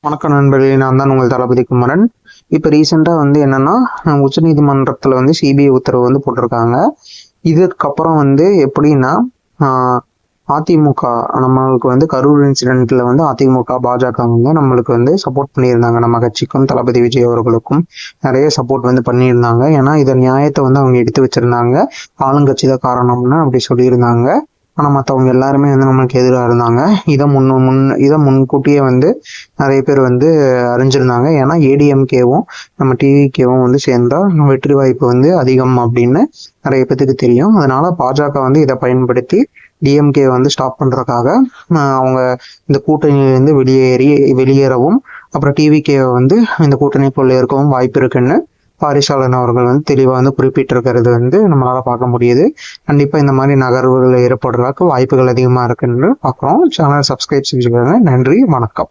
வணக்கம் நண்பர்களே, நான் தான் உங்கள் தளபதி குமரன். இப்போ ரீசெண்டாக என்னன்னா, உச்சநீதிமன்றத்தில் சிபிஐ உத்தரவு போட்டிருக்காங்க. இதுக்கப்புறம் எப்படின்னா, அதிமுக நம்மளுக்கு கரூர் இன்சிடென்ட்ல அதிமுக பாஜக நம்மளுக்கு சப்போர்ட் பண்ணியிருந்தாங்க. நம்ம கட்சிக்கும் தளபதி விஜய் அவர்களுக்கும் நிறைய சப்போர்ட் பண்ணியிருந்தாங்க. ஏன்னா இதை நியாயத்தை அவங்க எடுத்து வச்சிருந்தாங்க. ஆளுங்கட்சி தான் காரணம்னு அப்படி சொல்லியிருந்தாங்க. ஆனால் மற்றவங்க எல்லாருமே நம்மளுக்கு எதிராக இருந்தாங்க. இதை முன்கூட்டியே நிறைய பேர் அறிஞ்சிருந்தாங்க. ஏன்னா ஏடிஎம்கேவும் நம்ம டிவிகேவும் சேர்ந்தா வெற்றி வாய்ப்பு அதிகம் அப்படின்னு நிறைய பேத்துக்கு தெரியும். அதனால பாஜக இதை பயன்படுத்தி டிஎம்கே ஸ்டாப் பண்றதுக்காக அவங்க இந்த கூட்டணியிலிருந்து வெளியேறவும், அப்புறம் டிவிகேவை இந்த கூட்டணிக்குள்ள இருக்கவும் வாய்ப்பு இருக்குன்னு பாரிசாலன் அவர்கள் தெளிவாக குறிப்பிட்டிருக்கிறது நம்மளால பார்க்க முடியுது. கண்டிப்பா இந்த மாதிரி நகர்வுகள் ஏற்படுறதுக்கு வாய்ப்புகள் அதிகமா இருக்குன்னு பார்க்குறோம். சேனல் சப்ஸ்கிரைப் செஞ்சுக்கோங்க. நன்றி, வணக்கம்.